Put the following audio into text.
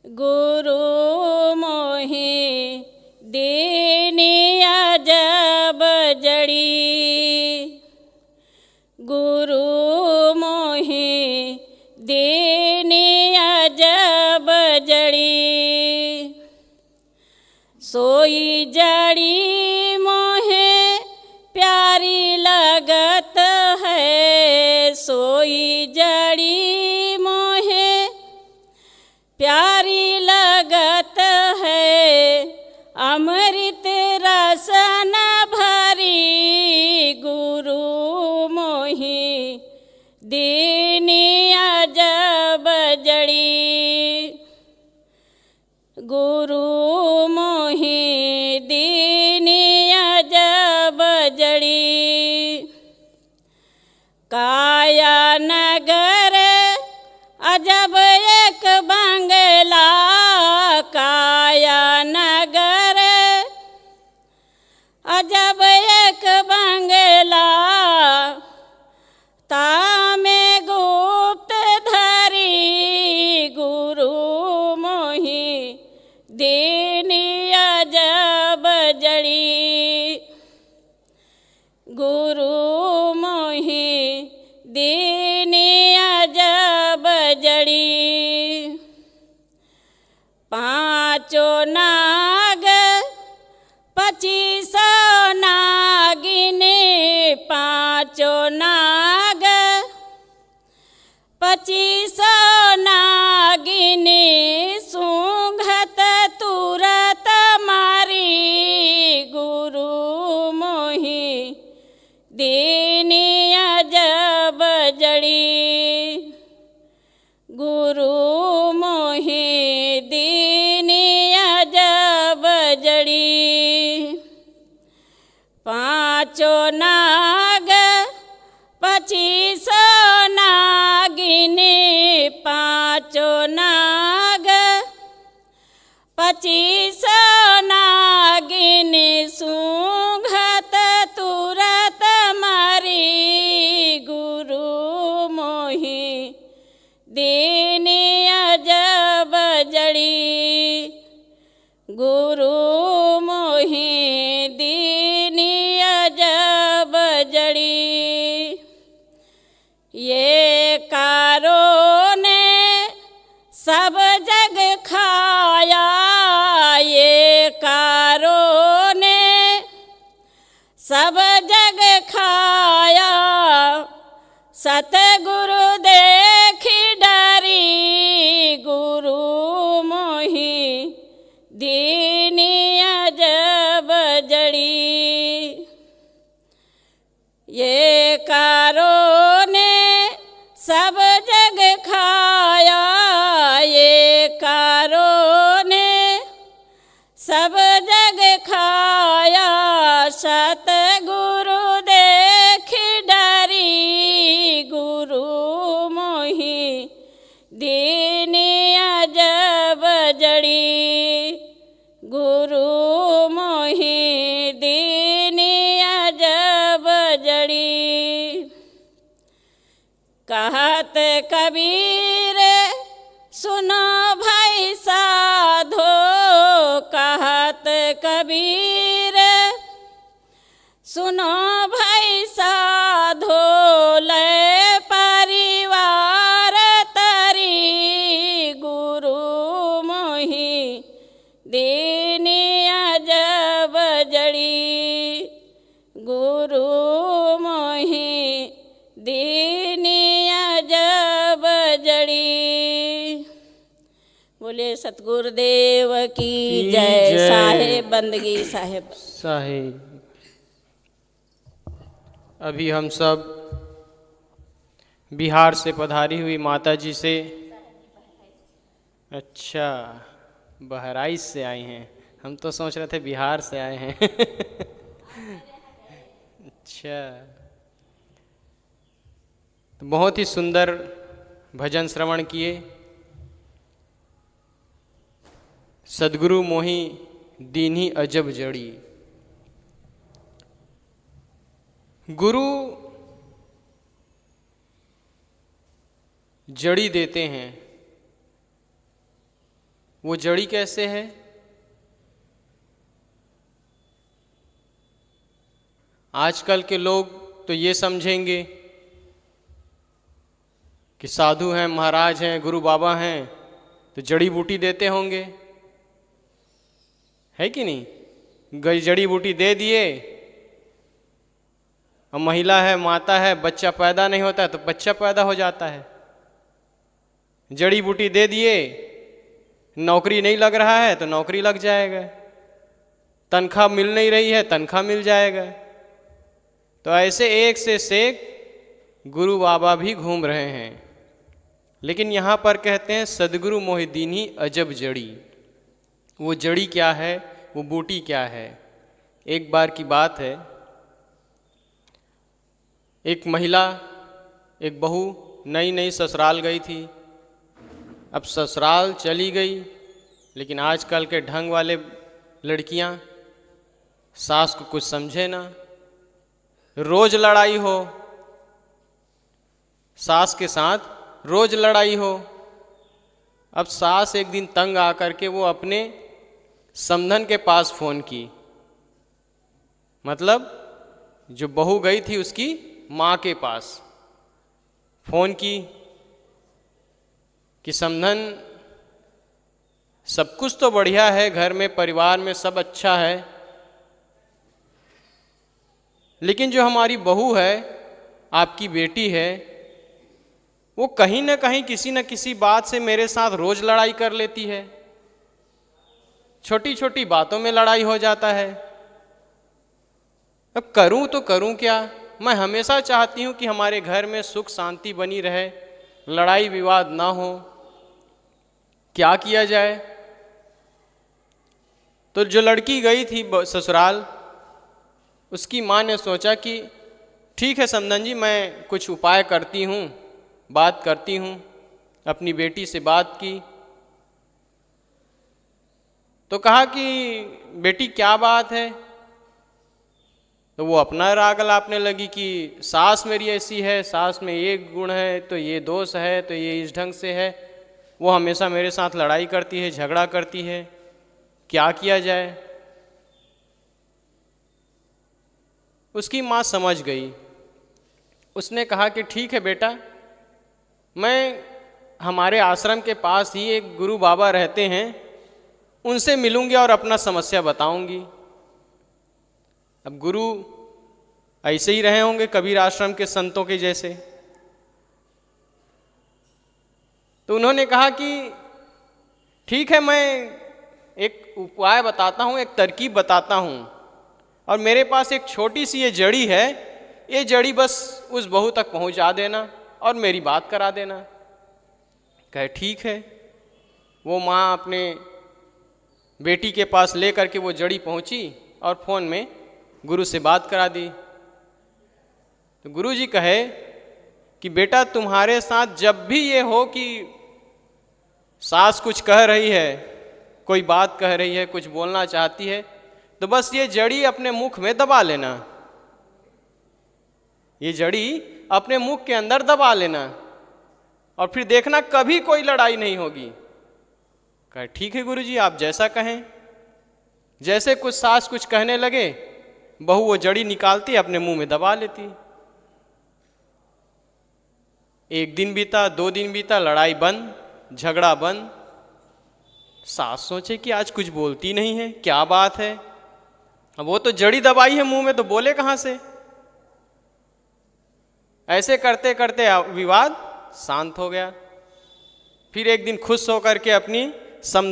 गुरु मोहि दीनी अजब जड़ी, गुरु मोहि दीनी अजब जड़ी। सोई जड़ी मोहे प्यारी लगत है, सोई जड़ी मोहे प्यारी लगत है। अमृत रसन भरी गुरु मोहि दीनी अजब जड़ी, गुरु मोहि दीनी अजब जड़ी। काया नगर अजब एक बंगला, काया नगर अजब एक बंगला। तामे गुप्त धरी गुरु मोहि दीनी अजब जड़ी, गुरु मोहि दीनी अजब जड़ी। पाँचों नाग 25 नागिनी, पाँचों नाग 25 नागिनी। सूंघत तुरत मारी गुरु मोहि दीनी अजब जड़ी, गुरु मोहि दीनी अजब जड़ी। पाँचों नाग 25 नागिनी, पाँचों नाग 25 नागिनी। सूंघत तुरत मारी गुरु मोहि दीनी अजब जड़ी, गुरु मोहि दीनी अजब जड़ी। ये कारो ने सब जग खाया, ये कारो ने सब जग खाया। सतगुरु देखी डरी गुरु मोहि दीनी अजब जड़ी। ये कारो ने सब जग खाया, ये कारो ने सब जग खाया। सतगुरु देखी डरी गुरु मोहि दीनी अजब जड़ी, गुरु मोहि दीनी अजब जड़ी। कहत कबीर सुनो भाई साधो, कहत कबीर सुनो भाई साधो। ले परिवार तरी गुरु मोहि दीनी अजब जड़ी, गुरु मोहि दीनी अजब जड़ी। बोले सतगुरुदेव की जय। साहेब बंदगी साहेब साहेब। अभी हम सब बिहार से पधारी हुई माता जी से, अच्छा बहराइच से आई हैं, हम तो सोच रहे थे बिहार से आए हैं। अच्छा, तो बहुत ही सुंदर भजन श्रवण किए। सद्गुरु मोहि दीन्ही अजब जड़ी। गुरु जड़ी देते हैं, वो जड़ी कैसे है? आजकल के लोग तो ये समझेंगे कि साधु हैं, महाराज हैं, गुरु बाबा हैं तो जड़ी बूटी देते होंगे, है कि नहीं? जड़ी बूटी दे दिए, और महिला है, माता है, बच्चा पैदा नहीं होता तो बच्चा पैदा हो जाता है। जड़ी बूटी दे दिए, नौकरी नहीं लग रहा है तो नौकरी लग जाएगा, तनख्वाह मिल नहीं रही है तनख्वाह मिल जाएगा। तो ऐसे एक से सेक गुरु बाबा भी घूम रहे हैं। लेकिन यहाँ पर कहते हैं सदगुरु मोहि दीन्ही अजब जड़ी। वो जड़ी क्या है, वो बूटी क्या है? एक बार की बात है, एक महिला, एक बहू नई नई ससुराल गई थी। अब ससुराल चली गई, लेकिन आजकल के ढंग वाले लड़कियां सास को कुछ समझे ना, रोज लड़ाई हो, सास के साथ रोज लड़ाई हो। अब सास एक दिन तंग आकर के वो अपने समधन के पास फोन की, मतलब जो बहू गई थी उसकी माँ के पास फोन की कि समधन सब कुछ तो बढ़िया है, घर में परिवार में सब अच्छा है, लेकिन जो हमारी बहू है, आपकी बेटी है, वो कहीं ना कहीं किसी न किसी बात से मेरे साथ रोज लड़ाई कर लेती है। छोटी छोटी बातों में लड़ाई हो जाता है। अब करूं तो करूं क्या? मैं हमेशा चाहती हूं कि हमारे घर में सुख शांति बनी रहे, लड़ाई विवाद ना हो। क्या किया जाए? तो जो लड़की गई थी ससुराल, उसकी माँ ने सोचा कि ठीक है समधन जी, मैं कुछ उपाय करती हूँ, बात करती हूँ। अपनी बेटी से बात की तो कहा कि बेटी क्या बात है? तो वो अपना राग लापने लगी कि सास मेरी ऐसी है, सास में ये गुण है तो ये दोष है तो ये इस ढंग से है, वो हमेशा मेरे साथ लड़ाई करती है, झगड़ा करती है, क्या किया जाए? उसकी माँ समझ गई। उसने कहा कि ठीक है बेटा, मैं हमारे आश्रम के पास ही एक गुरु बाबा रहते हैं, उनसे मिलूंगी और अपना समस्या बताऊंगी। अब गुरु ऐसे ही रहे होंगे कबीर आश्रम के संतों के जैसे। तो उन्होंने कहा कि ठीक है, मैं एक उपाय बताता हूँ, एक तरकीब बताता हूँ, और मेरे पास एक छोटी सी ये जड़ी है, ये जड़ी बस उस बहू तक पहुँचा देना और मेरी बात करा देना। कहे ठीक है। वो माँ अपने बेटी के पास ले करके वो जड़ी पहुँची और फ़ोन में गुरु से बात करा दी। तो गुरु जी कहे कि बेटा, तुम्हारे साथ जब भी ये हो कि सास कुछ कह रही है, कोई बात कह रही है, कुछ बोलना चाहती है, तो बस ये जड़ी अपने मुख में दबा लेना, ये जड़ी अपने मुख के अंदर दबा लेना, और फिर देखना कभी कोई लड़ाई नहीं होगी। कहे ठीक है गुरुजी, आप जैसा कहें। जैसे कुछ सास कुछ कहने लगे, बहू वो जड़ी निकालती अपने मुंह में दबा लेती। एक दिन बीता, 2 दिन बीता, लड़ाई बंद, झगड़ा बंद। सास सोचे कि आज कुछ बोलती नहीं है, क्या बात है? अब वो तो जड़ी दबाई है मुंह में, तो बोले कहां से? ऐसे करते करते विवाद शांत हो गया। फिर एक दिन खुश होकर के अपनी समधन